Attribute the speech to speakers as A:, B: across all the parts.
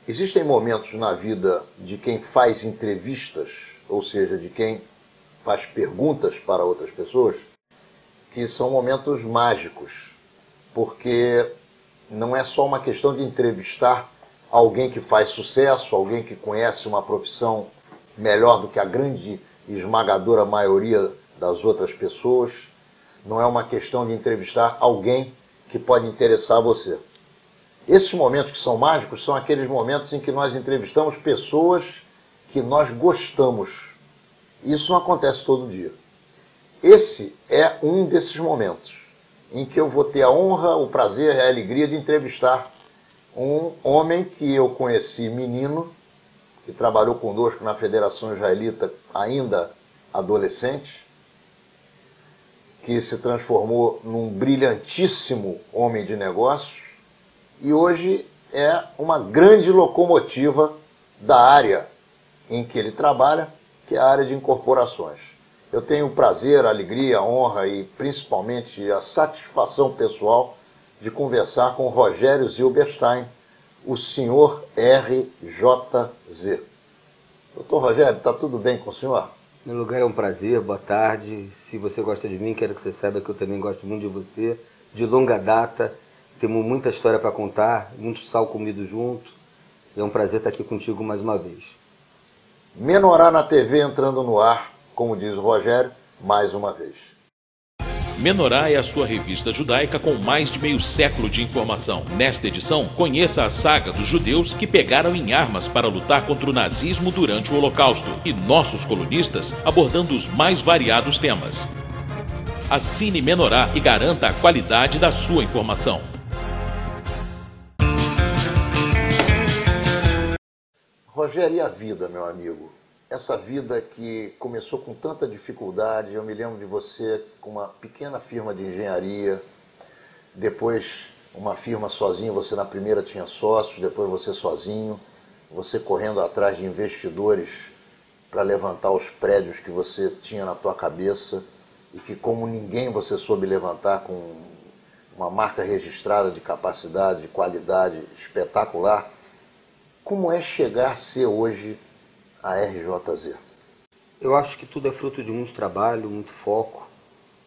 A: Existem momentos na vida de quem faz entrevistas, ou seja, de quem faz perguntas para outras pessoas, que são momentos mágicos, porque não é só uma questão de entrevistar alguém que faz sucesso, alguém que conhece uma profissão melhor do que a grande e esmagadora maioria das outras pessoas, não é uma questão de entrevistar alguém que pode interessar a você. Esses momentos que são mágicos são aqueles momentos em que nós entrevistamos pessoas que nós gostamos. Isso não acontece todo dia. Esse é um desses momentos em que eu vou ter a honra, o prazer e a alegria de entrevistar um homem que eu conheci menino, que trabalhou conosco na Federação Israelita ainda adolescente, que se transformou num brilhantíssimo homem de negócios e hoje é uma grande locomotiva da área em que ele trabalha, que é a área de incorporações. Eu tenho o prazer, a alegria, a honra e principalmente a satisfação pessoal de conversar com Rogério Zilberstein, o senhor RJZ. Doutor Rogério, está tudo bem com o senhor?
B: Meu lugar é um prazer, boa tarde. Se você gosta de mim, quero que você saiba que eu também gosto muito de você. De longa data, temos muita história para contar, muito sal comido junto. É um prazer estar aqui contigo mais uma vez.
A: Menorá na TV entrando no ar, como diz o Rogério, mais uma vez.
C: Menorá é a sua revista judaica com mais de meio século de informação. Nesta edição, conheça a saga dos judeus que pegaram em armas para lutar contra o nazismo durante o Holocausto e nossos colunistas abordando os mais variados temas. Assine Menorá e garanta a qualidade da sua informação.
A: Rogério, e a vida, meu amigo? Essa vida que começou com tanta dificuldade, eu me lembro de você com uma pequena firma de engenharia, depois uma firma sozinho, você na primeira tinha sócios, depois você sozinho, você correndo atrás de investidores para levantar os prédios que você tinha na tua cabeça e que como ninguém você soube levantar com uma marca registrada de capacidade, de qualidade espetacular. Como é chegar a ser hoje a RJZ?
B: Eu acho que tudo é fruto de muito trabalho, muito foco.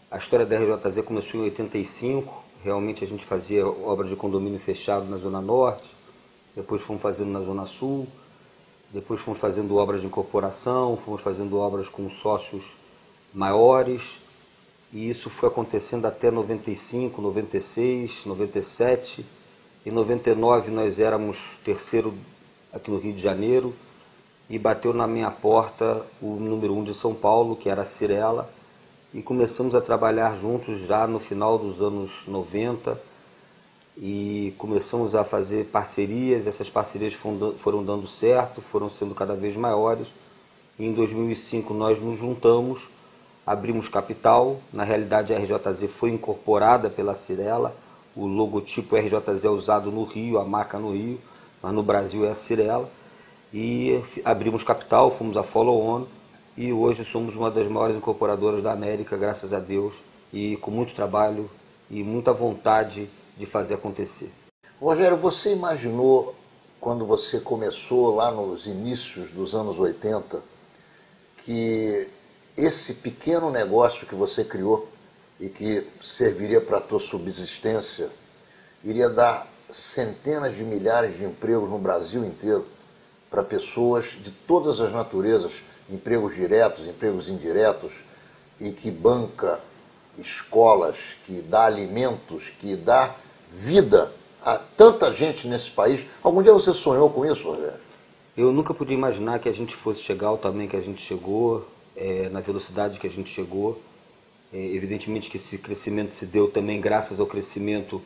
B: A história da RJZ começou em 85. Realmente a gente fazia obra de condomínio fechado na Zona Norte. Depois fomos fazendo na Zona Sul. Depois fomos fazendo obras de incorporação. Fomos fazendo obras com sócios maiores. E isso foi acontecendo até 95, 96, 97. Em 99 nós éramos terceiro aqui no Rio de Janeiro. E bateu na minha porta o número 1 de São Paulo, que era a Cirela, e começamos a trabalhar juntos já no final dos anos 90 e começamos a fazer parcerias. Essas parcerias foram dando certo, foram sendo cada vez maiores. E em 2005 nós nos juntamos, abrimos capital. Na realidade a RJZ foi incorporada pela Cirela, o logotipo RJZ é usado no Rio, a marca no Rio, mas no Brasil é a Cirela. E abrimos capital, fomos a follow-on e hoje somos uma das maiores incorporadoras da América, graças a Deus, e com muito trabalho e muita vontade de fazer acontecer.
A: Rogério, você imaginou, quando você começou lá nos inícios dos anos 80, que esse pequeno negócio que você criou e que serviria para a tua subsistência iria dar centenas de milhares de empregos no Brasil inteiro, para pessoas de todas as naturezas, empregos diretos, empregos indiretos, e que banca escolas, que dá alimentos, que dá vida a tanta gente nesse país? Algum dia você sonhou com isso, Rogério?
B: Eu nunca podia imaginar que a gente fosse chegar ao tamanho que a gente chegou, na velocidade que a gente chegou. Evidentemente que esse crescimento se deu também graças ao crescimento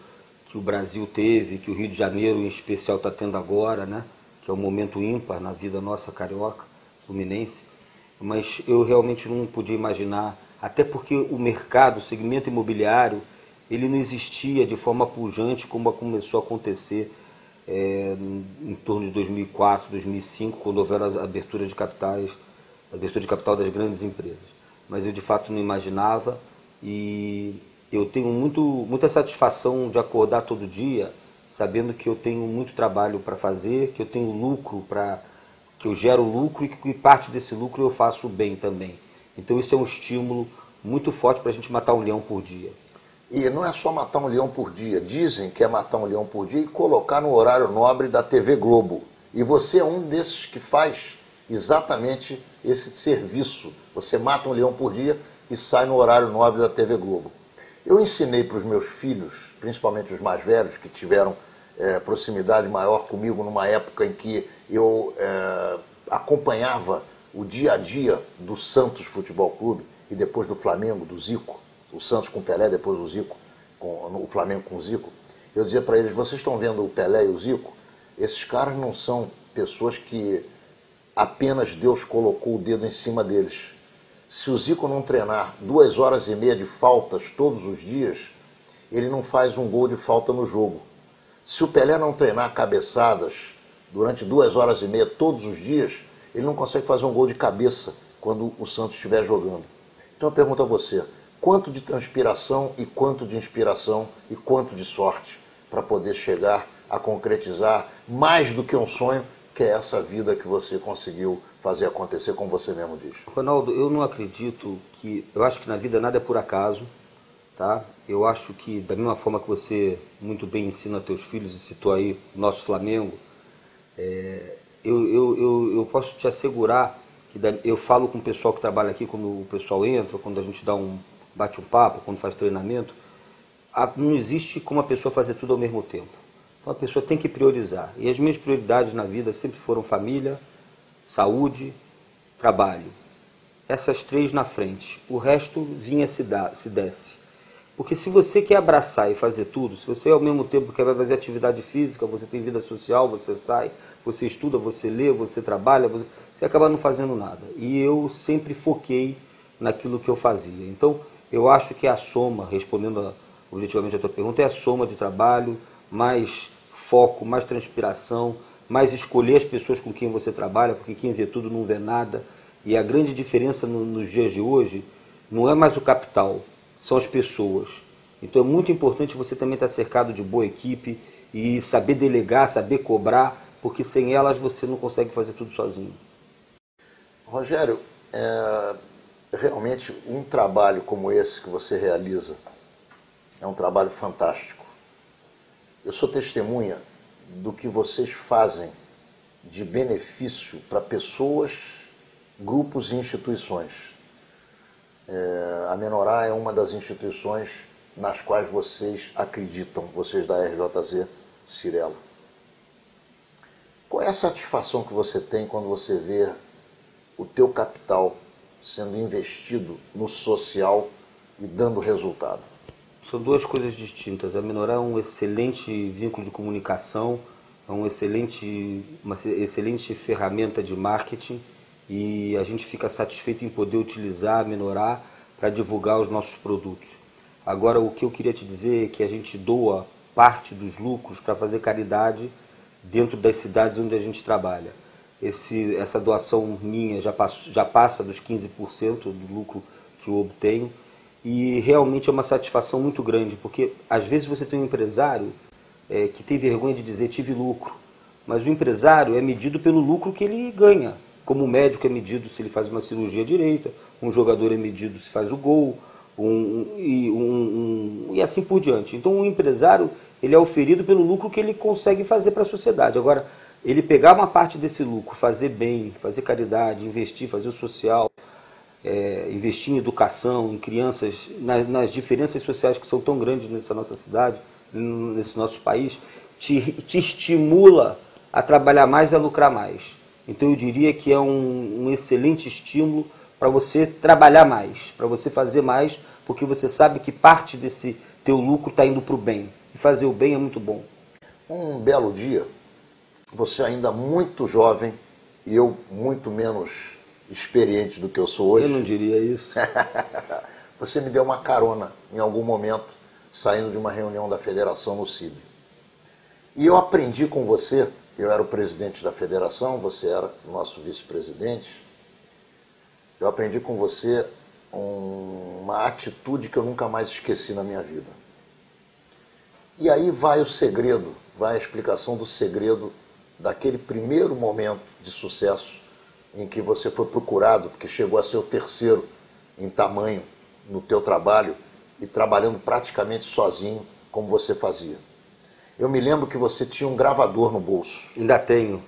B: que o Brasil teve, que o Rio de Janeiro em especial está tendo agora, né? Que é um momento ímpar na vida nossa carioca, fluminense, mas eu realmente não podia imaginar, até porque o mercado, o segmento imobiliário, ele não existia de forma pujante como começou a acontecer em torno de 2004, 2005, quando houveram a abertura de capitais, a abertura de capital das grandes empresas. Mas eu de fato não imaginava e eu tenho muita satisfação de acordar todo dia sabendo que eu tenho muito trabalho para fazer, que eu tenho lucro, que eu gero lucro e que parte desse lucro eu faço bem também. Então isso é um estímulo muito forte para a gente matar um leão por dia.
A: E não é só matar um leão por dia. Dizem que é matar um leão por dia e colocar no horário nobre da TV Globo. E você é um desses que faz exatamente esse serviço. Você mata um leão por dia e sai no horário nobre da TV Globo. Eu ensinei para os meus filhos, principalmente os mais velhos, que tiveram proximidade maior comigo numa época em que eu acompanhava o dia a dia do Santos Futebol Clube e depois do Flamengo, do Zico. O Santos com o Pelé, depois o Zico, o Flamengo com o Zico. Eu dizia para eles, vocês estão vendo o Pelé e o Zico? Esses caras não são pessoas que apenas Deus colocou o dedo em cima deles. Se o Zico não treinar 2 horas e meia de faltas todos os dias, ele não faz um gol de falta no jogo. Se o Pelé não treinar cabeçadas durante 2 horas e meia todos os dias, ele não consegue fazer um gol de cabeça quando o Santos estiver jogando. Então eu pergunto a você, quanto de transpiração e quanto de inspiração e quanto de sorte para poder chegar a concretizar mais do que um sonho, que é essa vida que você conseguiu fazer acontecer, como você mesmo diz.
B: Ronaldo, eu não acredito eu acho que na vida nada é por acaso, tá? Eu acho que da mesma forma que você muito bem ensina a teus filhos e citou aí o nosso Flamengo, eu posso te assegurar que eu falo com o pessoal que trabalha aqui, quando o pessoal entra, quando a gente bate um papo, quando faz treinamento, não existe como a pessoa fazer tudo ao mesmo tempo. Então a pessoa tem que priorizar. E as minhas prioridades na vida sempre foram família, saúde, trabalho. Essas 3 na frente. O resto vinha se desce. Porque se você quer abraçar e fazer tudo, se você ao mesmo tempo quer fazer atividade física, você tem vida social, você sai, você estuda, você lê, você trabalha, você acaba não fazendo nada. E eu sempre foquei naquilo que eu fazia. Então, eu acho que a soma, respondendo objetivamente a tua pergunta, é a soma de trabalho, mais foco, mais transpiração, mais escolher as pessoas com quem você trabalha, porque quem vê tudo não vê nada. E a grande diferença nos dias de hoje não é mais o capital, são as pessoas. Então é muito importante você também estar cercado de boa equipe e saber delegar, saber cobrar, porque sem elas você não consegue fazer tudo sozinho.
A: Rogério, realmente um trabalho como esse que você realiza é um trabalho fantástico. Eu sou testemunha do que vocês fazem de benefício para pessoas, grupos e instituições. A Menorá é uma das instituições nas quais vocês acreditam, vocês da RJZ Cyrela. Qual é a satisfação que você tem quando você vê o teu capital sendo investido no social e dando resultado?
B: São 2 coisas distintas. A Menorá é um excelente vínculo de comunicação, é uma excelente ferramenta de marketing e a gente fica satisfeito em poder utilizar a Menorá para divulgar os nossos produtos. Agora, o que eu queria te dizer é que a gente doa parte dos lucros para fazer caridade dentro das cidades onde a gente trabalha. Essa doação minha já passa dos 15% do lucro que eu obtenho e realmente é uma satisfação muito grande, porque às vezes você tem um empresário que tem vergonha de dizer tive lucro, mas o empresário é medido pelo lucro que ele ganha, como o médico é medido se ele faz uma cirurgia direita, um jogador é medido se faz o gol, e assim por diante. Então o empresário ele é oferido pelo lucro que ele consegue fazer para a sociedade. Agora, ele pegar uma parte desse lucro, fazer bem, fazer caridade, investir, fazer o social, investir em educação, em crianças, nas diferenças sociais que são tão grandes nessa nossa cidade, nesse nosso país, te estimula a trabalhar mais e a lucrar mais. Então eu diria que é um excelente estímulo para você trabalhar mais, para você fazer mais, porque você sabe que parte desse teu lucro está indo para o bem. E fazer o bem é muito bom.
A: Um belo dia, você ainda muito jovem e eu muito menos experiente do que eu sou hoje.
B: Eu não diria isso.
A: Você me deu uma carona em algum momento, saindo de uma reunião da federação no CIB. E eu aprendi com você, eu era o presidente da federação, você era o nosso vice-presidente, eu aprendi com você uma atitude que eu nunca mais esqueci na minha vida. E aí vai o segredo, vai a explicação do segredo daquele primeiro momento de sucesso em que você foi procurado, porque chegou a ser o terceiro em tamanho no teu trabalho e trabalhando praticamente sozinho, como você fazia. Eu me lembro que você tinha um gravador no bolso.
B: Ainda tenho.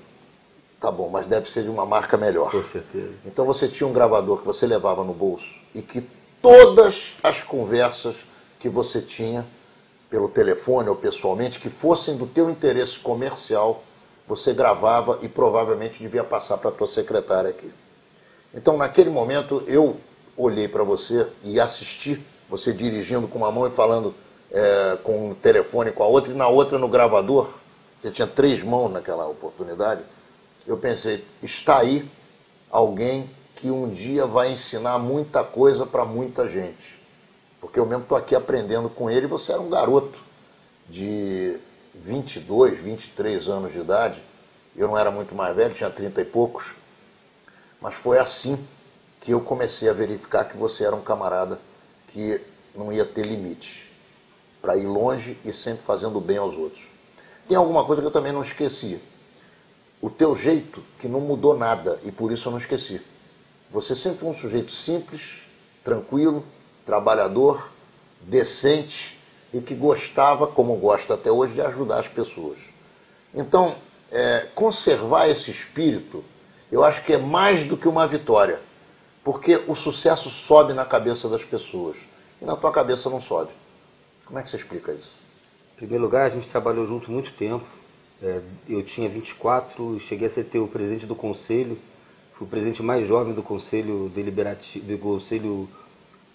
A: Tá bom, mas deve ser de uma marca melhor.
B: Com certeza.
A: Então você tinha um gravador que você levava no bolso e que todas as conversas que você tinha pelo telefone ou pessoalmente, que fossem do teu interesse comercial, você gravava e provavelmente devia passar para a tua secretária aqui. Então, naquele momento, eu olhei para você e assisti você dirigindo com uma mão e falando com o telefone com a outra, e na outra no gravador. Você tinha 3 mãos naquela oportunidade. Eu pensei, está aí alguém que um dia vai ensinar muita coisa para muita gente. Porque eu mesmo estou aqui aprendendo com ele, e você era um garoto de 22, 23 anos de idade. Eu não era muito mais velho, tinha 30 e poucos. Mas foi assim que eu comecei a verificar que você era um camarada que não ia ter limite para ir longe e sempre fazendo bem aos outros. Tem alguma coisa que eu também não esqueci. O teu jeito que não mudou nada, e por isso eu não esqueci. Você sempre foi um sujeito simples, tranquilo, trabalhador, decente e que gostava, como gosta até hoje, de ajudar as pessoas. Então, conservar esse espírito, eu acho que é mais do que uma vitória, porque o sucesso sobe na cabeça das pessoas e na tua cabeça não sobe. Como é que você explica isso?
B: Em primeiro lugar, a gente trabalhou junto muito tempo. Eu tinha 24, cheguei a ser o presidente do conselho, fui o presidente mais jovem do conselho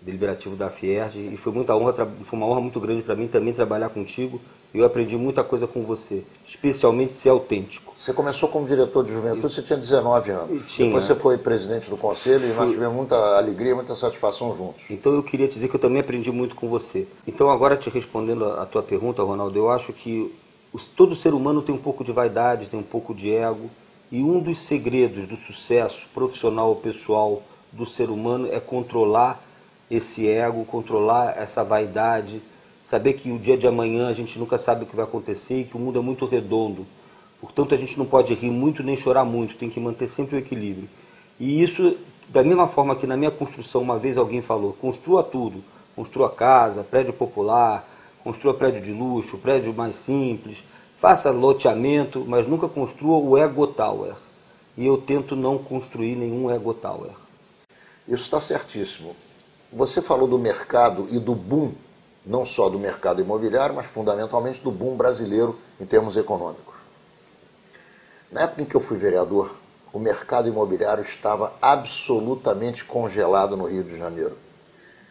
B: deliberativo da Fierj, e foi uma honra muito grande para mim também trabalhar contigo. Eu aprendi muita coisa com você, especialmente ser autêntico.
A: Você começou como diretor de juventude, você tinha 19 anos.
B: Tinha.
A: Depois você foi presidente do conselho e nós tivemos muita alegria, muita satisfação juntos.
B: Então eu queria te dizer que eu também aprendi muito com você. Então agora te respondendo a tua pergunta, Ronaldo, eu acho que todo ser humano tem um pouco de vaidade, tem um pouco de ego, e um dos segredos do sucesso profissional ou pessoal do ser humano é controlar esse ego, controlar essa vaidade, saber que o dia de amanhã a gente nunca sabe o que vai acontecer e que o mundo é muito redondo. Portanto, a gente não pode rir muito nem chorar muito, tem que manter sempre o equilíbrio. E isso, da mesma forma que na minha construção, uma vez alguém falou, construa tudo, construa casa, prédio popular, construa prédio de luxo, prédio mais simples, faça loteamento, mas nunca construa o ego tower. E eu tento não construir nenhum ego tower.
A: Isso está certíssimo. Você falou do mercado e do boom, não só do mercado imobiliário, mas fundamentalmente do boom brasileiro em termos econômicos. Na época em que eu fui vereador, o mercado imobiliário estava absolutamente congelado no Rio de Janeiro.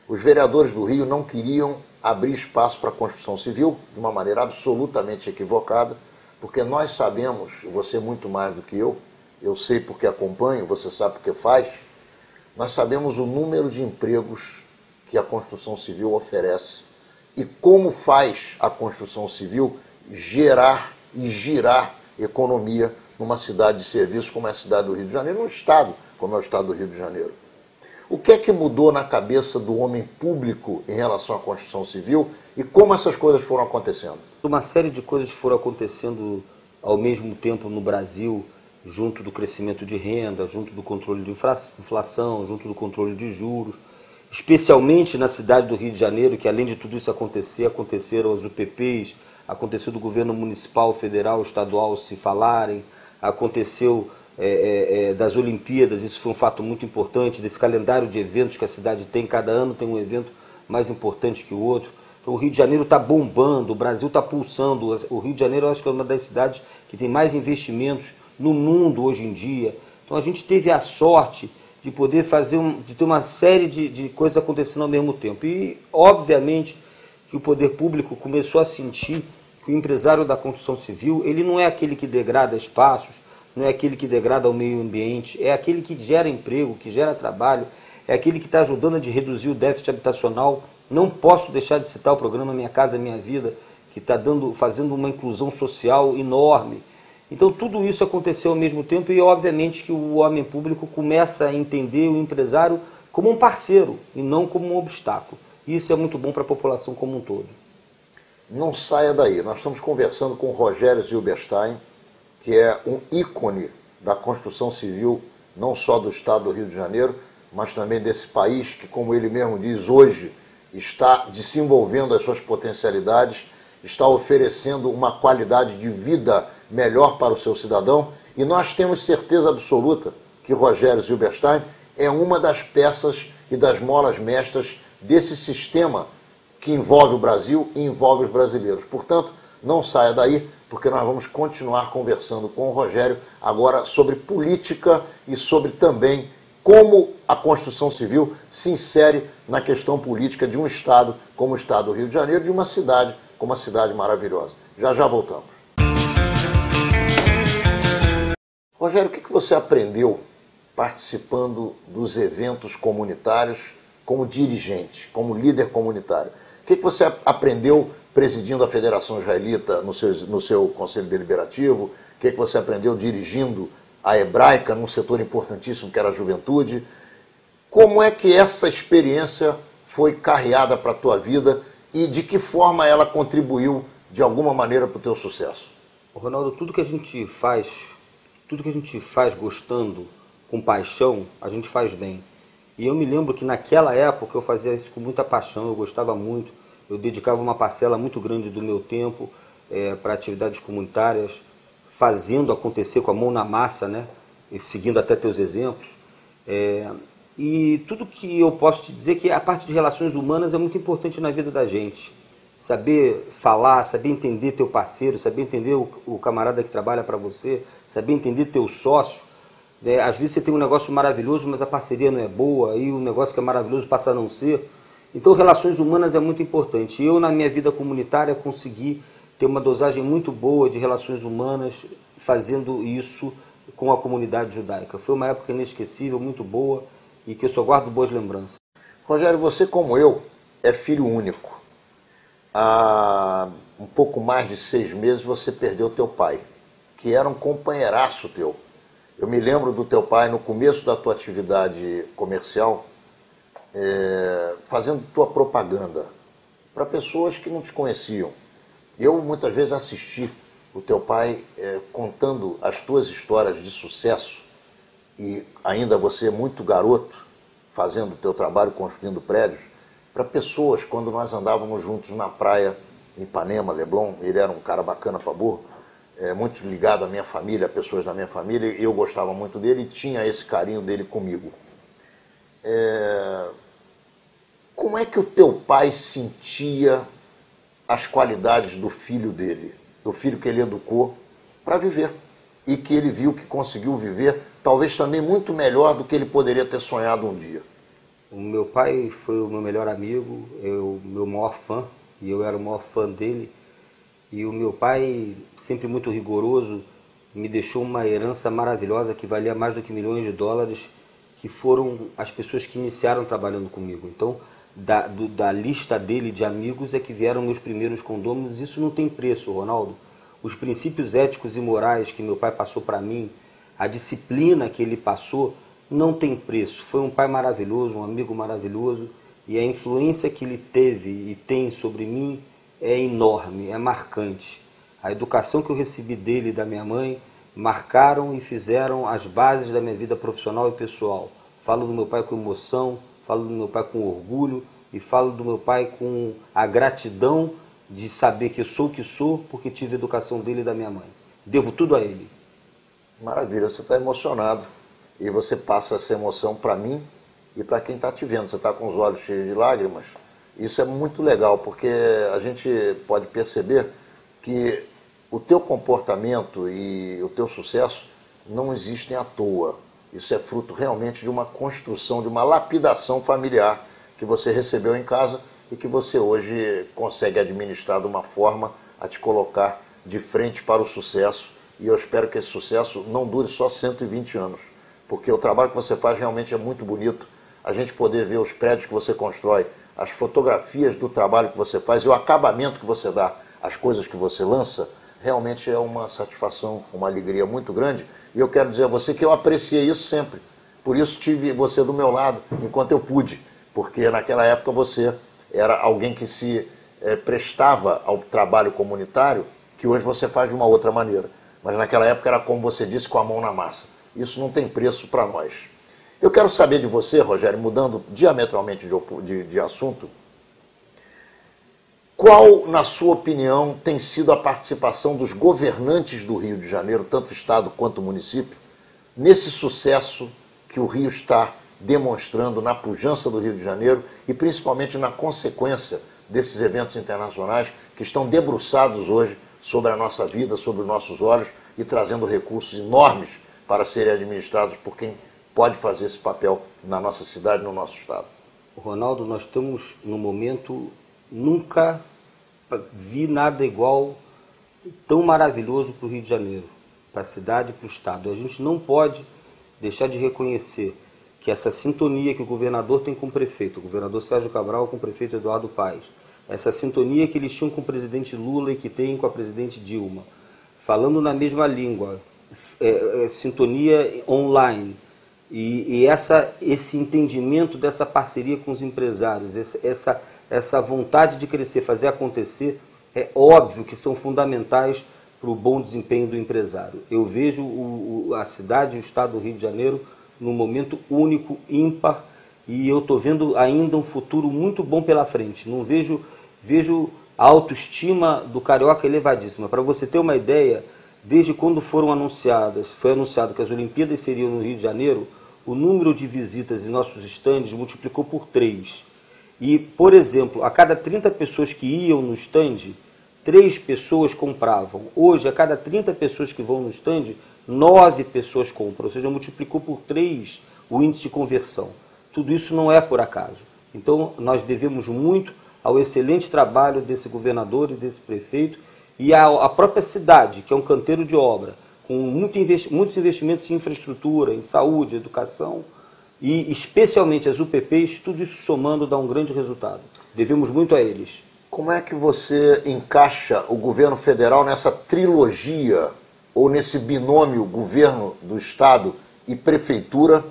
A: Os vereadores do Rio não queriam abrir espaço para a construção civil de uma maneira absolutamente equivocada, porque nós sabemos, você muito mais do que eu sei porque acompanho, você sabe porque faz, nós sabemos o número de empregos que a construção civil oferece e como faz a construção civil gerar e girar economia numa cidade de serviços como é a cidade do Rio de Janeiro, num estado como é o estado do Rio de Janeiro. O que é que mudou na cabeça do homem público em relação à construção civil e como essas coisas foram acontecendo?
B: Uma série de coisas foram acontecendo ao mesmo tempo no Brasil, junto do crescimento de renda, junto do controle de inflação, junto do controle de juros, especialmente na cidade do Rio de Janeiro, que além de tudo isso acontecer, aconteceram as UPPs, aconteceu do governo municipal, federal, estadual se falarem, aconteceu das Olimpíadas, isso foi um fato muito importante, desse calendário de eventos que a cidade tem, cada ano tem um evento mais importante que o outro. Então, o Rio de Janeiro está bombando, o Brasil está pulsando, o Rio de Janeiro eu acho que é uma das cidades que tem mais investimentos no mundo hoje em dia. Então a gente teve a sorte de poder de ter uma série de coisas acontecendo ao mesmo tempo. E, obviamente, que o poder público começou a sentir que o empresário da construção civil, ele não é aquele que degrada espaços, não é aquele que degrada o meio ambiente, é aquele que gera emprego, que gera trabalho, é aquele que está ajudando a reduzir o déficit habitacional. Não posso deixar de citar o programa Minha Casa Minha Vida, que está fazendo uma inclusão social enorme. Então tudo isso aconteceu ao mesmo tempo e obviamente que o homem público começa a entender o empresário como um parceiro e não como um obstáculo. E isso é muito bom para a população como um todo.
A: não saia daí. Nós estamos conversando com o Rogério Zilberstein, que é um ícone da construção civil, não só do estado do Rio de Janeiro, mas também desse país que, como ele mesmo diz, hoje está desenvolvendo as suas potencialidades, está oferecendo uma qualidade de vida melhor para o seu cidadão, e nós temos certeza absoluta que Rogério Zilberstein é uma das peças e das molas mestras desse sistema que envolve o Brasil e envolve os brasileiros. Portanto, não saia daí, porque nós vamos continuar conversando com o Rogério agora sobre política e sobre também como a construção civil se insere na questão política de um estado como o estado do Rio de Janeiro, de uma cidade como uma cidade maravilhosa. Já já voltamos. Rogério, o que você aprendeu participando dos eventos comunitários como dirigente, como líder comunitário? O que você aprendeu presidindo a Federação Israelita no seu Conselho Deliberativo? O que você aprendeu dirigindo a Hebraica num setor importantíssimo que era a juventude? Como é que essa experiência foi carreada para a tua vida e de que forma ela contribuiu de alguma maneira para o teu sucesso?
B: Ronaldo, tudo que a gente faz gostando, com paixão, a gente faz bem. E eu me lembro que naquela época eu fazia isso com muita paixão, eu gostava muito, eu dedicava uma parcela muito grande do meu tempo para atividades comunitárias, fazendo acontecer com a mão na massa, né? E seguindo até teus exemplos. E tudo que eu posso te dizer é que a parte de relações humanas é muito importante na vida da gente. Saber falar, saber entender teu parceiro, saber entender o camarada que trabalha para você, saber entender teu sócio. Às vezes você tem um negócio maravilhoso, mas a parceria não é boa, e o negócio que é maravilhoso passa a não ser. Então, relações humanas é muito importante. Eu, na minha vida comunitária, consegui ter uma dosagem muito boa de relações humanas, fazendo isso com a comunidade judaica. Foi uma época inesquecível, muito boa, e que eu só guardo boas lembranças.
A: Rogério, você, como eu, é filho único. Há um pouco mais de 6 meses você perdeu teu pai, que era um companheiraço teu. Eu me lembro do teu pai no começo da tua atividade comercial, fazendo tua propaganda para pessoas que não te conheciam. Eu muitas vezes assisti o teu pai contando as tuas histórias de sucesso, e ainda você muito garoto, fazendo o teu trabalho, construindo prédios, para pessoas, quando nós andávamos juntos na praia, em Ipanema, Leblon. Ele era um cara bacana para burro, muito ligado à minha família, a pessoas da minha família, e eu gostava muito dele e tinha esse carinho dele comigo. Como é que o teu pai sentia as qualidades do filho dele, do filho que ele educou para viver, e que ele viu que conseguiu viver, talvez também muito melhor do que ele poderia ter sonhado um dia?
B: O meu pai foi o meu melhor amigo, o meu maior fã, e eu era o maior fã dele. E o meu pai, sempre muito rigoroso, me deixou uma herança maravilhosa que valia mais do que milhões de dólares, que foram as pessoas que iniciaram trabalhando comigo. Então, da lista dele de amigos é que vieram meus primeiros condôminos. Isso não tem preço, Ronaldo. Os princípios éticos e morais que meu pai passou para mim, a disciplina que ele passou, não tem preço. Foi um pai maravilhoso, um amigo maravilhoso, e a influência que ele teve e tem sobre mim é enorme, é marcante. A educação que eu recebi dele e da minha mãe marcaram e fizeram as bases da minha vida profissional e pessoal. Falo do meu pai com emoção, falo do meu pai com orgulho e falo do meu pai com a gratidão de saber que eu sou o que sou porque tive a educação dele e da minha mãe. Devo tudo a ele.
A: Maravilha, você está emocionado. E você passa essa emoção para mim e para quem está te vendo. Você está com os olhos cheios de lágrimas. Isso é muito legal, porque a gente pode perceber que o teu comportamento e o teu sucesso não existem à toa. Isso é fruto realmente de uma construção, de uma lapidação familiar que você recebeu em casa e que você hoje consegue administrar de uma forma a te colocar de frente para o sucesso. E eu espero que esse sucesso não dure só 120 anos. Porque o trabalho que você faz realmente é muito bonito. A gente poder ver os prédios que você constrói, as fotografias do trabalho que você faz e o acabamento que você dá, as coisas que você lança, realmente é uma satisfação, uma alegria muito grande. E eu quero dizer a você que eu apreciei isso sempre. Por isso tive você do meu lado enquanto eu pude. Porque naquela época você era alguém que se prestava ao trabalho comunitário, que hoje você faz de uma outra maneira. Mas naquela época era, como você disse, com a mão na massa. Isso não tem preço para nós. Eu quero saber de você, Rogério, mudando diametralmente de assunto, qual, na sua opinião, tem sido a participação dos governantes do Rio de Janeiro, tanto Estado quanto município, nesse sucesso que o Rio está demonstrando na pujança do Rio de Janeiro e principalmente na consequência desses eventos internacionais que estão debruçados hoje sobre a nossa vida, sobre os nossos olhos e trazendo recursos enormes para serem administrados por quem pode fazer esse papel na nossa cidade, no nosso estado.
B: Ronaldo, nós estamos num momento, nunca vi nada igual, tão maravilhoso para o Rio de Janeiro, para a cidade e para o estado. A gente não pode deixar de reconhecer que essa sintonia que o governador tem com o prefeito, o governador Sérgio Cabral com o prefeito Eduardo Paes, essa sintonia que eles tinham com o presidente Lula e que tem com a presidente Dilma, falando na mesma língua, sintonia online, e esse entendimento dessa parceria com os empresários, essa vontade de crescer, fazer acontecer, é óbvio que são fundamentais para o bom desempenho do empresário. Eu vejo a cidade e o estado do Rio de Janeiro num momento único, ímpar, e eu estou vendo ainda um futuro muito bom pela frente. Não vejo a autoestima do carioca elevadíssima. Para você ter uma ideia, desde quando foi anunciado que as Olimpíadas seriam no Rio de Janeiro, o número de visitas em nossos estandes multiplicou por 3. E, por exemplo, a cada 30 pessoas que iam no estande, 3 pessoas compravam. Hoje, a cada 30 pessoas que vão no estande, 9 pessoas compram. Ou seja, multiplicou por 3 o índice de conversão. Tudo isso não é por acaso. Então, nós devemos muito ao excelente trabalho desse governador e desse prefeito e à própria cidade, que é um canteiro de obra, com muitos investimentos em infraestrutura, em saúde, educação, e especialmente as UPPs, tudo isso somando dá um grande resultado. Devemos muito a eles.
A: Como é que você encaixa o governo federal nessa trilogia, ou nesse binômio governo do Estado e prefeitura,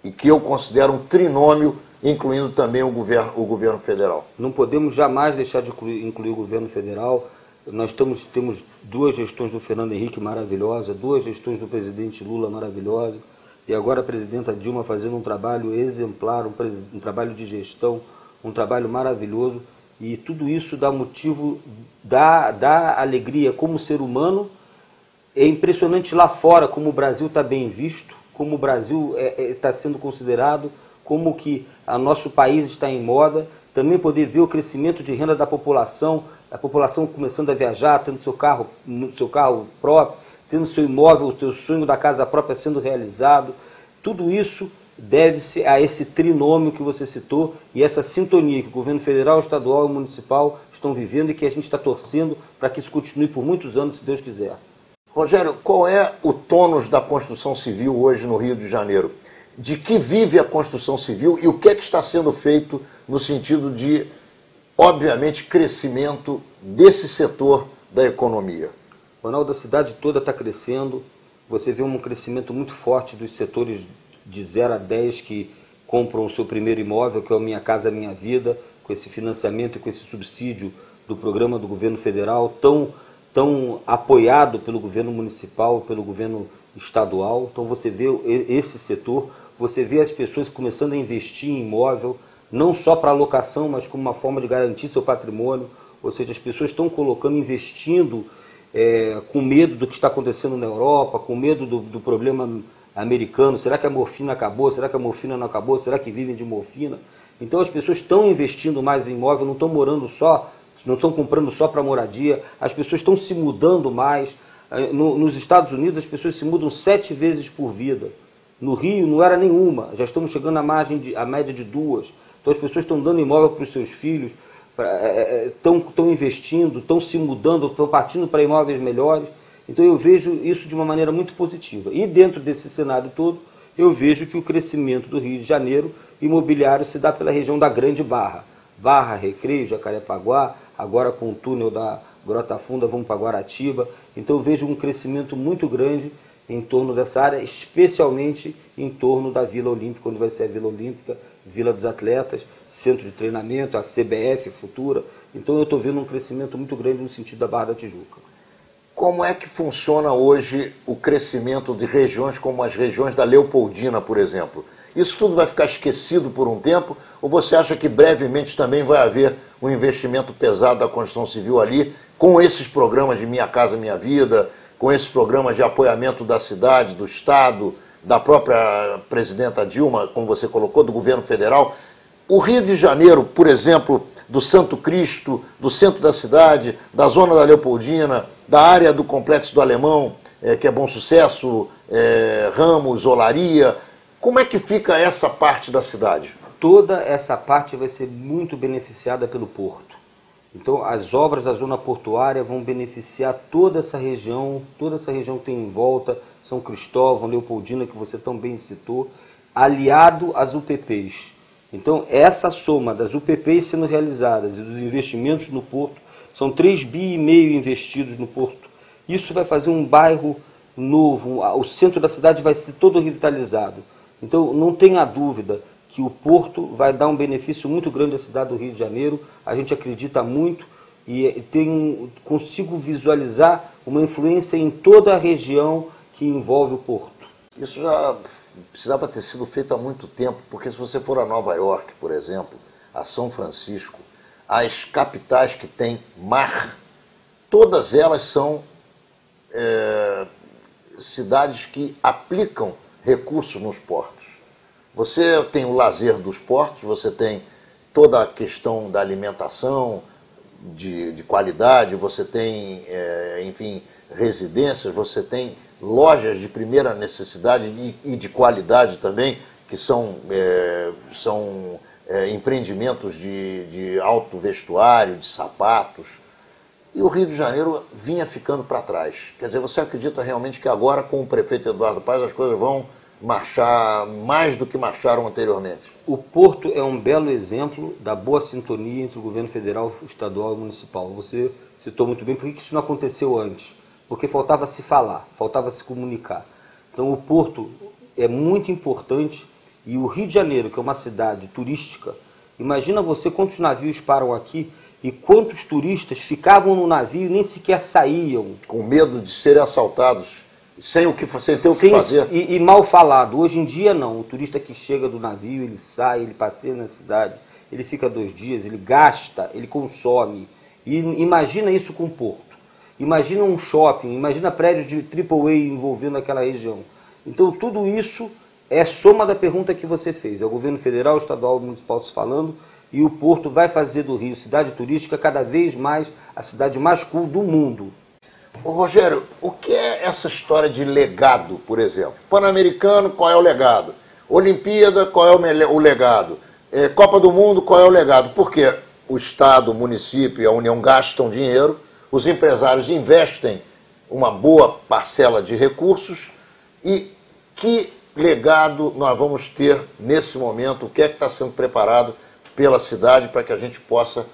A: e que eu considero um trinômio, incluindo também o governo federal?
B: Não podemos jamais deixar de incluir o governo federal. Nós temos 2 gestões do Fernando Henrique maravilhosas, 2 gestões do presidente Lula maravilhosas, e agora a presidenta Dilma fazendo um trabalho exemplar, um trabalho de gestão, um trabalho maravilhoso, e tudo isso dá motivo, dá alegria como ser humano. É impressionante lá fora como o Brasil está bem visto, como o Brasil está sendo considerado, como que o nosso país está em moda. Também poder ver o crescimento de renda da população, a população começando a viajar, tendo seu carro próprio, tendo seu imóvel, o seu sonho da casa própria sendo realizado. Tudo isso deve-se a esse trinômio que você citou e essa sintonia que o governo federal, estadual e municipal estão vivendo e que a gente está torcendo para que isso continue por muitos anos, se Deus quiser.
A: Rogério, qual é o tônus da construção civil hoje no Rio de Janeiro? De que vive a construção civil e o que é que está sendo feito no sentido de, obviamente, crescimento desse setor da economia?
B: Ronaldo, a cidade toda está crescendo. Você vê um crescimento muito forte dos setores de 0 a 10 que compram o seu primeiro imóvel, que é o Minha Casa Minha Vida, com esse financiamento e com esse subsídio do programa do governo federal, tão apoiado pelo governo municipal, pelo governo estadual. Então você vê esse setor, você vê as pessoas começando a investir em imóvel, não só para alocação, mas como uma forma de garantir seu patrimônio. Ou seja, as pessoas estão investindo com medo do que está acontecendo na Europa, com medo do problema americano. Será que a morfina acabou? Será que a morfina não acabou? Será que vivem de morfina? Então as pessoas estão investindo mais em imóvel, não estão morando só, não estão comprando só para moradia, as pessoas estão se mudando mais. Nos Estados Unidos as pessoas se mudam 7 vezes por vida. No Rio não era nenhuma, já estamos chegando à média de 2. Então as pessoas estão dando imóvel para os seus filhos, estão investindo, estão se mudando, estão partindo para imóveis melhores. Então eu vejo isso de uma maneira muito positiva. E dentro desse cenário todo, eu vejo que o crescimento do Rio de Janeiro imobiliário se dá pela região da Grande Barra. Barra, Recreio, Jacarepaguá, agora com o túnel da Grota Funda vamos para Guaratiba. Então eu vejo um crescimento muito grande em torno dessa área, especialmente em torno da Vila Olímpica, onde vai ser a Vila Olímpica, Vila dos Atletas, Centro de Treinamento, a CBF futura. Então eu estou vendo um crescimento muito grande no sentido da Barra da Tijuca.
A: Como é que funciona hoje o crescimento de regiões como as regiões da Leopoldina, por exemplo? Isso tudo vai ficar esquecido por um tempo, ou você acha que brevemente também vai haver um investimento pesado da construção civil ali, com esses programas de Minha Casa Minha Vida, com esses programas de apoiamento da cidade, do Estado, da própria presidenta Dilma, como você colocou, do governo federal? O Rio de Janeiro, por exemplo, do Santo Cristo, do centro da cidade, da zona da Leopoldina, da área do Complexo do Alemão, que é Bom Sucesso, Ramos, Olaria, como é que fica essa parte da cidade?
B: Toda essa parte vai ser muito beneficiada pelo porto. Então as obras da zona portuária vão beneficiar toda essa região que tem em volta, São Cristóvão, Leopoldina, que você tão bem citou, aliado às UPPs. Então essa soma das UPPs sendo realizadas e dos investimentos no porto, são 3,5 bi investidos no porto. Isso vai fazer um bairro novo, o centro da cidade vai ser todo revitalizado. Então não tenha dúvida que o porto vai dar um benefício muito grande à cidade do Rio de Janeiro. A gente acredita muito e consigo visualizar uma influência em toda a região que envolve o porto.
A: Isso já precisava ter sido feito há muito tempo, porque se você for a Nova York, por exemplo, a São Francisco, as capitais que têm mar, todas elas são cidades que aplicam recursos nos portos. Você tem o lazer dos portos, você tem toda a questão da alimentação de qualidade, você tem, enfim, residências, você tem lojas de primeira necessidade e de qualidade também, que são empreendimentos de alto vestuário, de sapatos. E o Rio de Janeiro vinha ficando para trás. Quer dizer, você acredita realmente que agora, com o prefeito Eduardo Paes, as coisas vão marchar mais do que marcharam anteriormente?
B: O Porto é um belo exemplo da boa sintonia entre o governo federal, estadual e municipal. Você citou muito bem por que isso não aconteceu antes. Porque faltava se falar, faltava se comunicar. Então o Porto é muito importante e o Rio de Janeiro, que é uma cidade turística, imagina você quantos navios param aqui e quantos turistas ficavam no navio e nem sequer saíam.
A: Com medo de serem assaltados, sem ter o que fazer.
B: E mal falado. Hoje em dia não, o turista que chega do navio, ele sai, ele passeia na cidade, ele fica 2 dias, ele gasta, ele consome. E imagina isso com o Porto. Imagina um shopping, imagina prédios de AAA envolvendo aquela região. Então tudo isso é soma da pergunta que você fez. É o governo federal, estadual e municipal se falando, e o Porto vai fazer do Rio cidade turística cada vez mais a cidade mais cool do mundo.
A: Ô Rogério, o que é essa história de legado, por exemplo? Pan-Americano, qual é o legado? Olimpíada, qual é o legado? Copa do Mundo, qual é o legado? Porque o Estado, o município e a União gastam dinheiro, os empresários investem uma boa parcela de recursos e que legado nós vamos ter nesse momento? O que é que está sendo preparado pela cidade para que a gente possa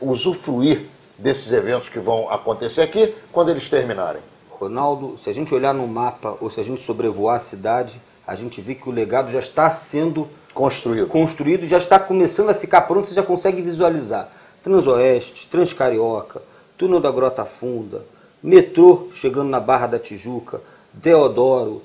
A: usufruir desses eventos que vão acontecer aqui quando eles terminarem?
B: Ronaldo, se a gente olhar no mapa ou se a gente sobrevoar a cidade, a gente vê que o legado já está sendo construído, já está começando a ficar pronto, você já consegue visualizar. Transoeste, Transcarioca, Túnel da Grota Funda, metrô chegando na Barra da Tijuca, Deodoro.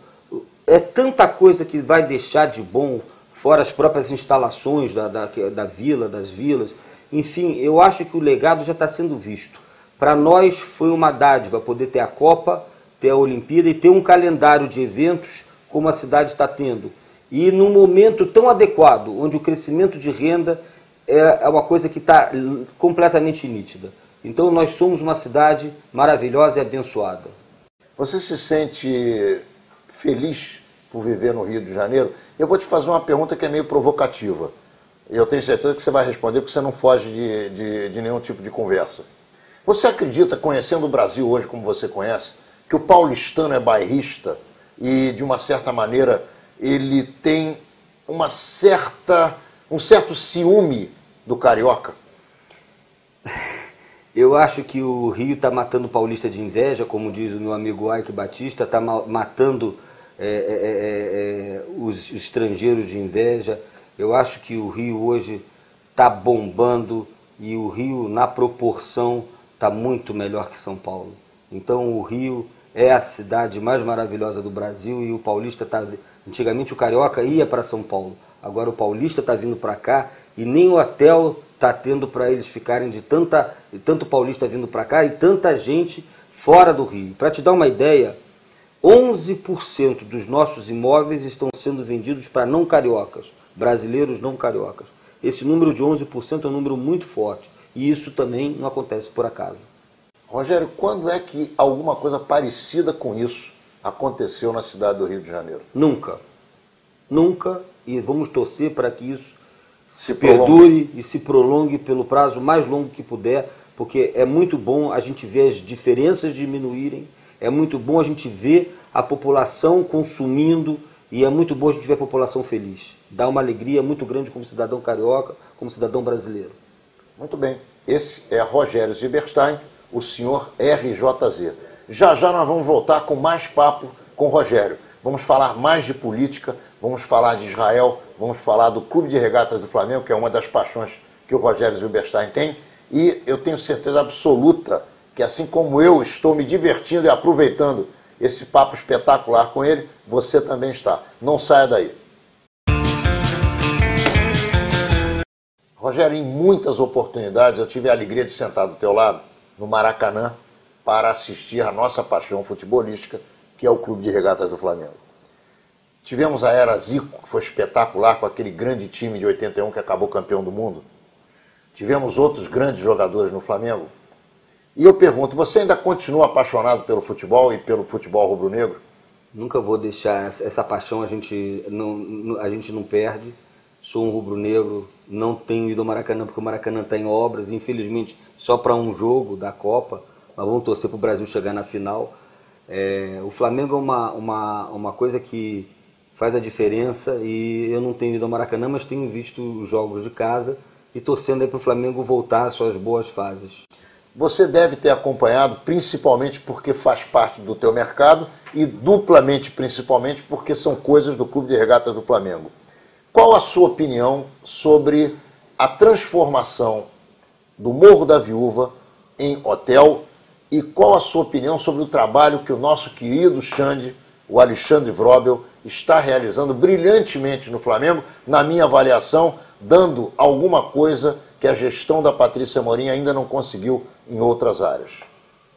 B: É tanta coisa que vai deixar de bom, fora as próprias instalações da vila, das vilas. Enfim, eu acho que o legado já está sendo visto. Para nós foi uma dádiva poder ter a Copa, ter a Olimpíada e ter um calendário de eventos como a cidade está tendo. E num momento tão adequado, onde o crescimento de renda é uma coisa que está completamente nítida. Então nós somos uma cidade maravilhosa e abençoada.
A: Você se sente feliz por viver no Rio de Janeiro? Eu vou te fazer uma pergunta que é meio provocativa. Eu tenho certeza que você vai responder porque você não foge de nenhum tipo de conversa. Você acredita, conhecendo o Brasil hoje como você conhece, que o paulistano é bairrista e, de uma certa maneira, ele tem um certo ciúme do carioca?
B: Eu acho que o Rio está matando o paulista de inveja, como diz o meu amigo Ike Batista, está matando os estrangeiros de inveja. Eu acho que o Rio hoje está bombando, e o Rio, na proporção, está muito melhor que São Paulo. Então o Rio é a cidade mais maravilhosa do Brasil e o paulista está... Antigamente o carioca ia para São Paulo, agora o paulista está vindo para cá e nem o hotel está tendo para eles ficarem de tanto paulista vindo para cá e tanta gente fora do Rio. Para te dar uma ideia, 11% dos nossos imóveis estão sendo vendidos para não cariocas, brasileiros não cariocas. Esse número de 11% é um número muito forte e isso também não acontece por acaso.
A: Rogério, quando é que alguma coisa parecida com isso aconteceu na cidade do Rio de Janeiro?
B: Nunca. Nunca, e vamos torcer para que isso se perdure e se prolongue pelo prazo mais longo que puder, porque é muito bom a gente ver as diferenças diminuírem, é muito bom a gente ver a população consumindo e é muito bom a gente ver a população feliz. Dá uma alegria muito grande como cidadão carioca, como cidadão brasileiro.
A: Muito bem. Esse é Rogério Zilberstein, o senhor RJZ. Já já nós vamos voltar com mais papo com o Rogério. Vamos falar mais de política, vamos falar de Israel, vamos falar do Clube de Regatas do Flamengo, que é uma das paixões que o Rogério Zilberstein tem. E eu tenho certeza absoluta que, assim como eu estou me divertindo e aproveitando esse papo espetacular com ele, você também está. Não saia daí. Rogério, em muitas oportunidades eu tive a alegria de sentar do teu lado, no Maracanã, para assistir a nossa paixão futebolística, que é o Clube de Regatas do Flamengo. Tivemos a era Zico, que foi espetacular, com aquele grande time de 81 que acabou campeão do mundo. Tivemos outros grandes jogadores no Flamengo. E eu pergunto, você ainda continua apaixonado pelo futebol e pelo futebol rubro-negro?
B: Nunca vou deixar essa paixão, a gente não perde. Sou um rubro-negro, não tenho ido ao Maracanã porque o Maracanã está em obras, infelizmente só para um jogo da Copa, mas vamos torcer para o Brasil chegar na final. O Flamengo é uma coisa que faz a diferença e eu não tenho ido ao Maracanã, mas tenho visto os jogos de casa e torcendo aí para o Flamengo voltar às suas boas fases.
A: Você deve ter acompanhado, principalmente porque faz parte do teu mercado e duplamente, principalmente, porque são coisas do Clube de Regatas do Flamengo. Qual a sua opinião sobre a transformação do Morro da Viúva em hotel e qual a sua opinião sobre o trabalho que o nosso querido Xande, o Alexandre Wrobel, está realizando brilhantemente no Flamengo, na minha avaliação, dando alguma coisa que a gestão da Patrícia Amorim ainda não conseguiu em outras áreas?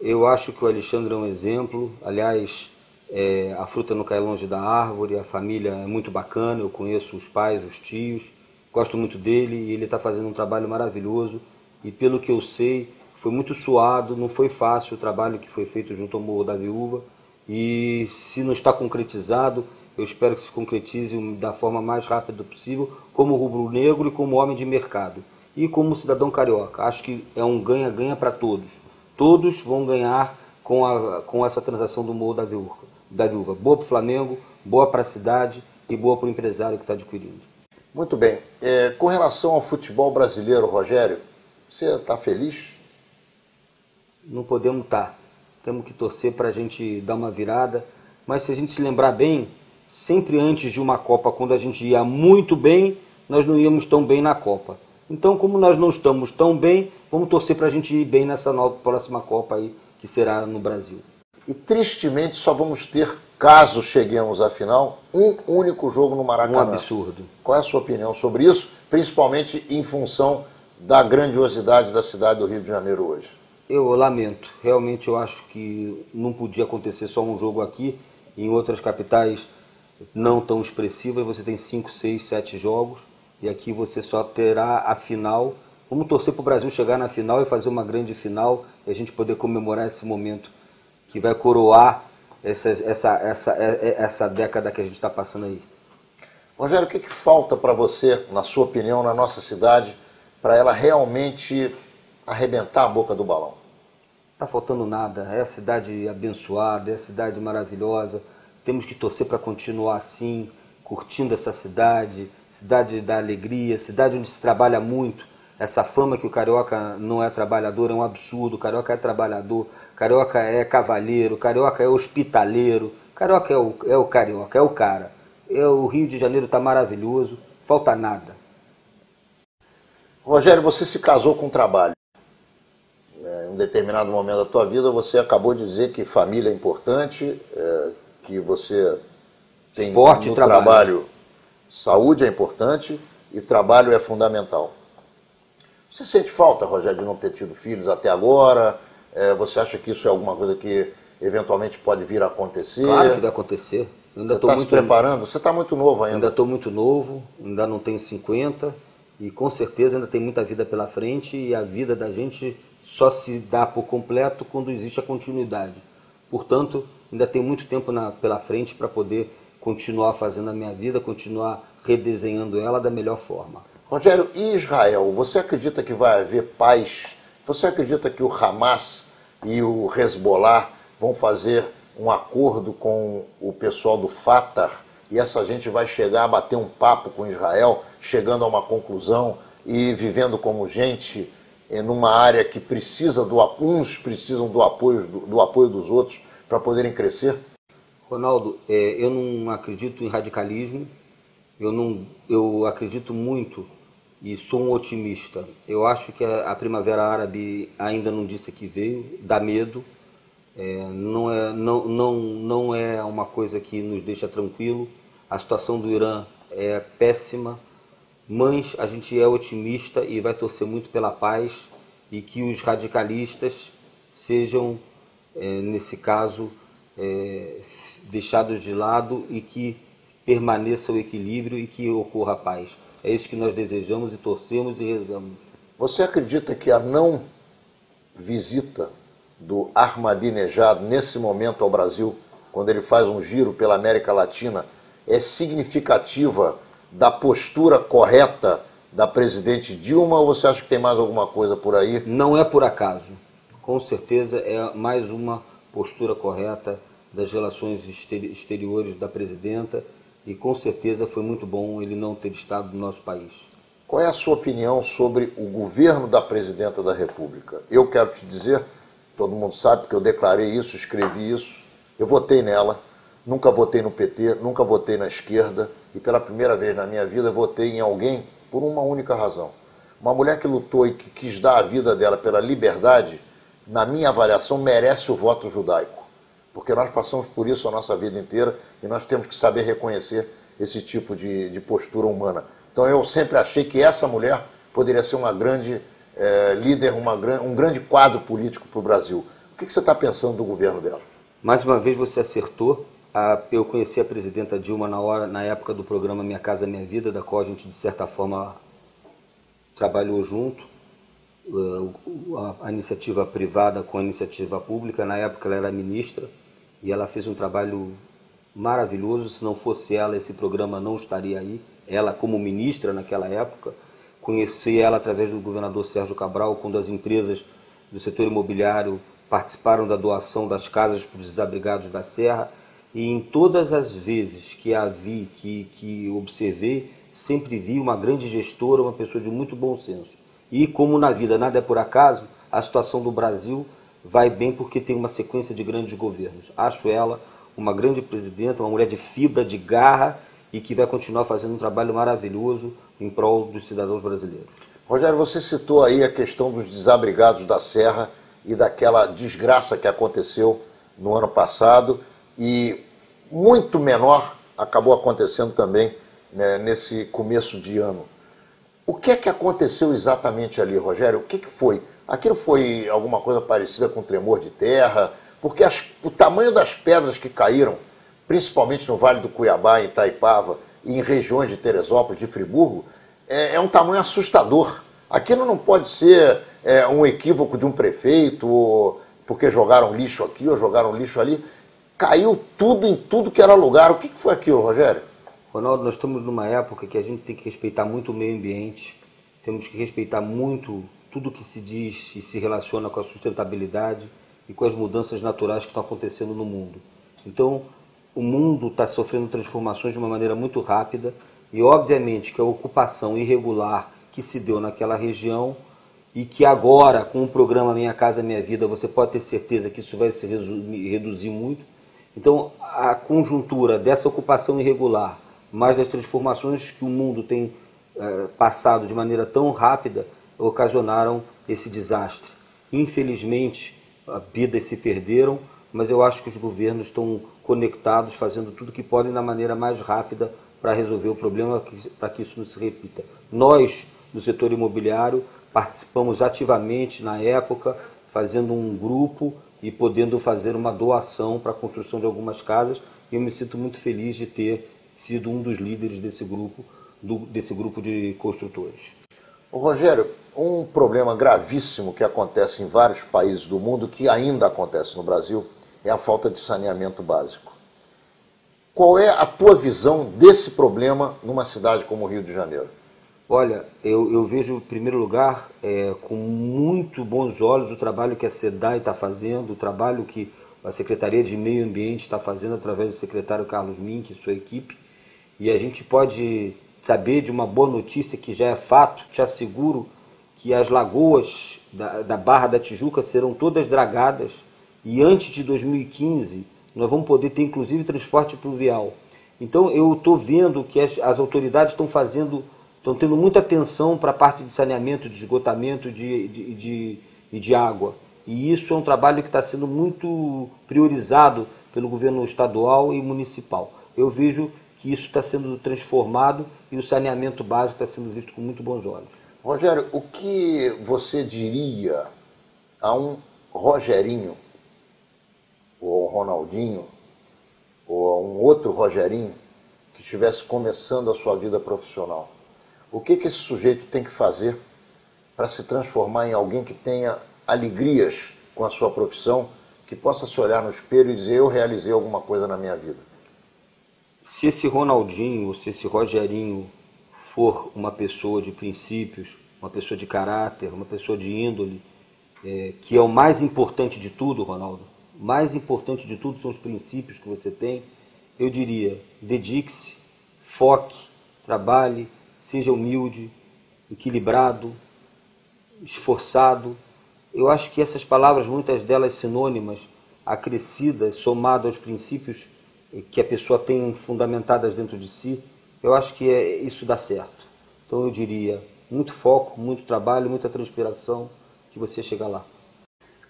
B: Eu acho que o Alexandre é um exemplo, aliás... a fruta não cai longe da árvore, a família é muito bacana, eu conheço os pais, os tios, gosto muito dele e ele está fazendo um trabalho maravilhoso e pelo que eu sei, foi muito suado, não foi fácil o trabalho que foi feito junto ao Morro da Viúva e se não está concretizado, eu espero que se concretize da forma mais rápida possível, como rubro-negro e como homem de mercado e como cidadão carioca. Acho que é um ganha-ganha para todos, todos vão ganhar com essa transação do Morro da Viúva. Boa para o Flamengo, boa para a cidade e boa para o empresário que está adquirindo.
A: Muito bem. Com relação ao futebol brasileiro, Rogério, você está feliz?
B: Não podemos estar. Temos que torcer para a gente dar uma virada. Mas se a gente se lembrar bem, sempre antes de uma Copa, quando a gente ia muito bem, nós não íamos tão bem na Copa. Então, como nós não estamos tão bem, vamos torcer para a gente ir bem nessa próxima Copa aí, que será no Brasil.
A: E tristemente só vamos ter, caso cheguemos à final, um único jogo no Maracanã.
B: Um absurdo.
A: Qual é a sua opinião sobre isso, principalmente em função da grandiosidade da cidade do Rio de Janeiro hoje?
B: Eu lamento. Realmente eu acho que não podia acontecer só um jogo aqui. Em outras capitais não tão expressivas você tem 5, 6, 7 jogos e aqui você só terá a final. Vamos torcer para o Brasil chegar na final e fazer uma grande final e a gente poder comemorar esse momento que vai coroar essa década que a gente está passando aí.
A: Rogério, o que falta para você, na sua opinião, na nossa cidade, para ela realmente arrebentar a boca do balão?
B: Está faltando nada, é a cidade abençoada, é a cidade maravilhosa, temos que torcer para continuar assim, curtindo essa cidade, cidade da alegria, cidade onde se trabalha muito. Essa fama que o carioca não é trabalhador é um absurdo, o carioca é trabalhador, o carioca é cavalheiro, o carioca é hospitaleiro, o carioca é o carioca, é o cara. O Rio de Janeiro está maravilhoso, falta nada.
A: Rogério, você se casou com trabalho. Em um determinado momento da tua vida, você acabou de dizer que família é importante, que você tem
B: esporte
A: no
B: e trabalho.
A: Saúde é importante e trabalho é fundamental. Você sente falta, Rogério, de não ter tido filhos até agora? Você acha que isso é alguma coisa que eventualmente pode vir a acontecer?
B: Claro que vai acontecer.
A: Você está se preparando? Você está muito novo ainda.
B: Ainda estou muito novo, ainda não tenho 50 e com certeza ainda tem muita vida pela frente e a vida da gente só se dá por completo quando existe a continuidade. Portanto, ainda tem muito tempo pela frente para poder continuar fazendo a minha vida, continuar redesenhando ela da melhor forma.
A: Rogério, e Israel? Você acredita que vai haver paz? Você acredita que o Hamas e o Hezbollah vão fazer um acordo com o pessoal do Fatah e essa gente vai chegar a bater um papo com Israel, chegando a uma conclusão e vivendo como gente numa área que precisa uns precisam do apoio dos outros para poderem crescer?
B: Ronaldo, eu não acredito em radicalismo, eu acredito muito e sou um otimista. Eu acho que a Primavera Árabe ainda não disse que veio, dá medo, não é uma coisa que nos deixa tranquilo. A situação do Irã é péssima, mas a gente é otimista e vai torcer muito pela paz e que os radicalistas sejam, nesse caso, deixados de lado e que permaneça o equilíbrio e que ocorra a paz. É isso que nós desejamos e torcemos e rezamos.
A: Você acredita que a não visita do Ahmadinejad nesse momento ao Brasil, quando ele faz um giro pela América Latina, é significativa da postura correta da presidente Dilma, ou você acha que tem mais alguma coisa por aí?
B: Não é por acaso. Com certeza é mais uma postura correta das relações exteriores da presidenta e com certeza foi muito bom ele não ter estado no nosso país.
A: Qual é a sua opinião sobre o governo da presidenta da República? Eu quero te dizer, todo mundo sabe que eu declarei isso, escrevi isso, eu votei nela, nunca votei no PT, nunca votei na esquerda e pela primeira vez na minha vida votei em alguém por uma única razão. Uma mulher que lutou e que quis dar a vida dela pela liberdade, na minha avaliação, merece o voto judaico. Porque nós passamos por isso a nossa vida inteira e nós temos que saber reconhecer esse tipo de postura humana. Então eu sempre achei que essa mulher poderia ser uma grande líder, um grande quadro político para o Brasil. O que você está pensando do governo dela?
B: Mais uma vez você acertou. Eu conheci a presidenta Dilma na época do programa Minha Casa Minha Vida, da qual a gente de certa forma trabalhou junto. A iniciativa privada com a iniciativa pública. Na época ela era ministra e ela fez um trabalho maravilhoso. Se não fosse ela, esse programa não estaria aí. Ela como ministra naquela época. Conheci ela através do governador Sérgio Cabral, quando as empresas do setor imobiliário participaram da doação das casas para os desabrigados da Serra. E em todas as vezes que a vi, que observei, sempre vi uma grande gestora, uma pessoa de muito bom senso. E como na vida nada é por acaso, a situação do Brasil vai bem porque tem uma sequência de grandes governos. Acho ela uma grande presidenta, uma mulher de fibra, de garra e que vai continuar fazendo um trabalho maravilhoso em prol dos cidadãos brasileiros.
A: Rogério, você citou aí a questão dos desabrigados da Serra e daquela desgraça que aconteceu no ano passado e muito menor acabou acontecendo também, né, nesse começo de ano. O que é que aconteceu exatamente ali, Rogério? O que foi? Aquilo foi alguma coisa parecida com tremor de terra? Porque o tamanho das pedras que caíram, principalmente no Vale do Cuiabá, em Itaipava, e em regiões de Teresópolis, de Friburgo, é um tamanho assustador. Aquilo não pode ser um equívoco de um prefeito, porque jogaram lixo aqui ou jogaram lixo ali. Caiu tudo em tudo que era lugar. O que foi aquilo, Rogério?
B: Ronaldo, nós estamos numa época que a gente tem que respeitar muito o meio ambiente, temos que respeitar muito tudo que se diz e se relaciona com a sustentabilidade e com as mudanças naturais que estão acontecendo no mundo. Então, o mundo está sofrendo transformações de uma maneira muito rápida e, obviamente, que a ocupação irregular que se deu naquela região e que agora, com o programa Minha Casa Minha Vida, você pode ter certeza que isso vai se reduzir muito. Então, a conjuntura dessa ocupação irregular, mais das transformações que o mundo tem passado de maneira tão rápida, ocasionaram esse desastre. Infelizmente, vidas se perderam, mas eu acho que os governos estão conectados, fazendo tudo que podem da maneira mais rápida para resolver o problema, para que isso não se repita. Nós, do setor imobiliário, participamos ativamente na época, fazendo um grupo e podendo fazer uma doação para a construção de algumas casas. E eu me sinto muito feliz de ter sido um dos líderes desse grupo de construtores.
A: Rogério, um problema gravíssimo que acontece em vários países do mundo, que ainda acontece no Brasil, é a falta de saneamento básico. Qual é a tua visão desse problema numa cidade como o Rio de Janeiro?
B: Olha, eu vejo, em primeiro lugar, com muito bons olhos o trabalho que a SEDAI está fazendo, o trabalho que a Secretaria de Meio Ambiente está fazendo através do secretário Carlos Mink e sua equipe. E a gente pode saber de uma boa notícia que já é fato. Te asseguro que as lagoas da Barra da Tijuca serão todas dragadas e antes de 2015 nós vamos poder ter inclusive transporte pluvial. Então eu estou vendo que as autoridades estão tendo muita atenção para a parte de saneamento, de esgotamento e de água. E isso é um trabalho que está sendo muito priorizado pelo governo estadual e municipal. Eu vejo que isso está sendo transformado e o saneamento básico está sendo visto com muito bons olhos.
A: Rogério, o que você diria a um Rogerinho, ou a um Ronaldinho, ou a um outro Rogerinho que estivesse começando a sua vida profissional? O que esse sujeito tem que fazer para se transformar em alguém que tenha alegrias com a sua profissão, que possa se olhar no espelho e dizer: eu realizei alguma coisa na minha vida?
B: Se esse Ronaldinho, ou se esse Rogerinho for uma pessoa de princípios, uma pessoa de caráter, uma pessoa de índole, que é o mais importante de tudo, Ronaldo, o mais importante de tudo são os princípios que você tem, eu diria: dedique-se, foque, trabalhe, seja humilde, equilibrado, esforçado. Eu acho que essas palavras, muitas delas sinônimas, acrescidas, somadas aos princípios que a pessoa tem fundamentadas dentro de si, eu acho que isso dá certo. Então eu diria: muito foco, muito trabalho, muita transpiração, que você chega lá.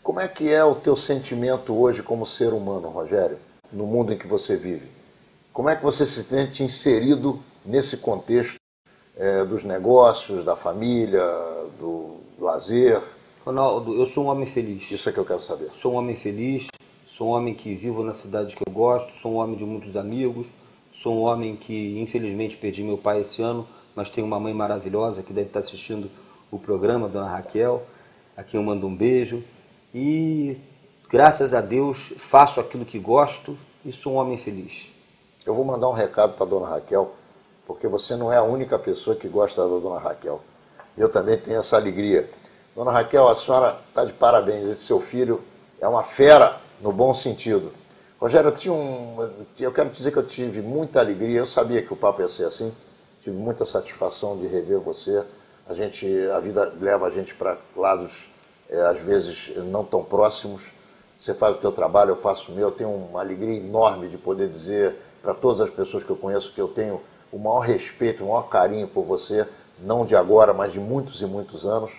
A: Como é que é o teu sentimento hoje como ser humano, Rogério, no mundo em que você vive? Como é que você se sente inserido nesse contexto dos negócios, da família, do lazer?
B: Ronaldo, eu sou um homem feliz.
A: Isso é que eu quero saber.
B: Sou um homem feliz, sou um homem que vivo na cidade que eu gosto, sou um homem de muitos amigos, sou um homem que infelizmente perdi meu pai esse ano, mas tenho uma mãe maravilhosa que deve estar assistindo o programa, Dona Raquel, a quem eu mando um beijo. E graças a Deus faço aquilo que gosto e sou um homem feliz.
A: Eu vou mandar um recado para a Dona Raquel, porque você não é a única pessoa que gosta da Dona Raquel. Eu também tenho essa alegria. Dona Raquel, a senhora está de parabéns. Esse seu filho é uma fera no bom sentido. Rogério, eu quero dizer que eu tive muita alegria. Eu sabia que o papo ia ser assim. Tive muita satisfação de rever você. A vida leva a gente para lados, às vezes, não tão próximos. Você faz o teu trabalho, eu faço o meu. Eu tenho uma alegria enorme de poder dizer para todas as pessoas que eu conheço que eu tenho o maior respeito, o maior carinho por você, não de agora, mas de muitos e muitos anos.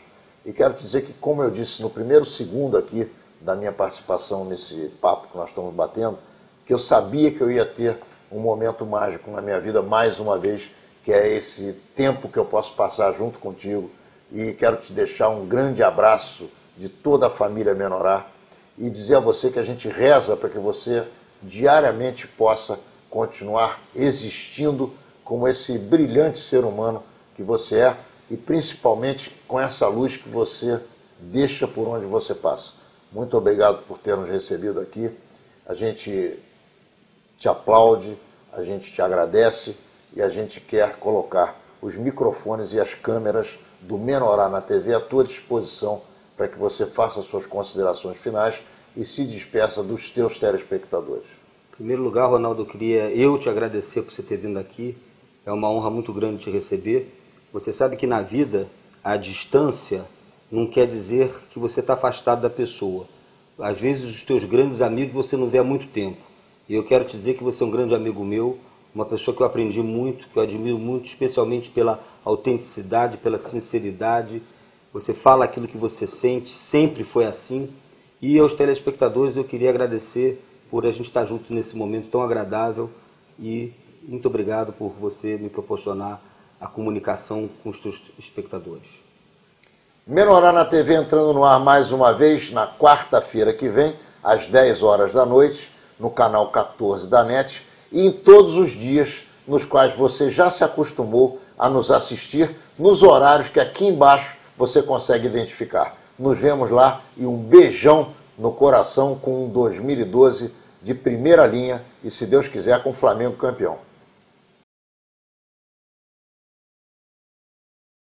A: E quero te dizer que, como eu disse no primeiro segundo aqui da minha participação nesse papo que nós estamos batendo, que eu sabia que eu ia ter um momento mágico na minha vida mais uma vez, que é esse tempo que eu posso passar junto contigo. E quero te deixar um grande abraço de toda a família Menorá e dizer a você que a gente reza para que você diariamente possa continuar existindo como esse brilhante ser humano que você é, e principalmente com essa luz que você deixa por onde você passa. Muito obrigado por ter nos recebido aqui. A gente te aplaude, a gente te agradece e a gente quer colocar os microfones e as câmeras do Menorá na TV à tua disposição para que você faça suas considerações finais e se despeça dos teus telespectadores.
B: Em primeiro lugar, Ronaldo, eu queria te agradecer por você ter vindo aqui. É uma honra muito grande te receber. Você sabe que na vida a distância não quer dizer que você está afastado da pessoa. Às vezes os teus grandes amigos você não vê há muito tempo. E eu quero te dizer que você é um grande amigo meu, uma pessoa que eu aprendi muito, que eu admiro muito, especialmente pela autenticidade, pela sinceridade, você fala aquilo que você sente, sempre foi assim. E aos telespectadores eu queria agradecer por a gente estar junto nesse momento tão agradável e muito obrigado por você me proporcionar a comunicação com os teus espectadores.
A: Menorá na TV entrando no ar mais uma vez na quarta-feira que vem, às 10 horas da noite, no canal 14 da NET, e em todos os dias nos quais você já se acostumou a nos assistir, nos horários que aqui embaixo você consegue identificar. Nos vemos lá e um beijão no coração com um 2012 de primeira linha e, se Deus quiser, com o Flamengo campeão.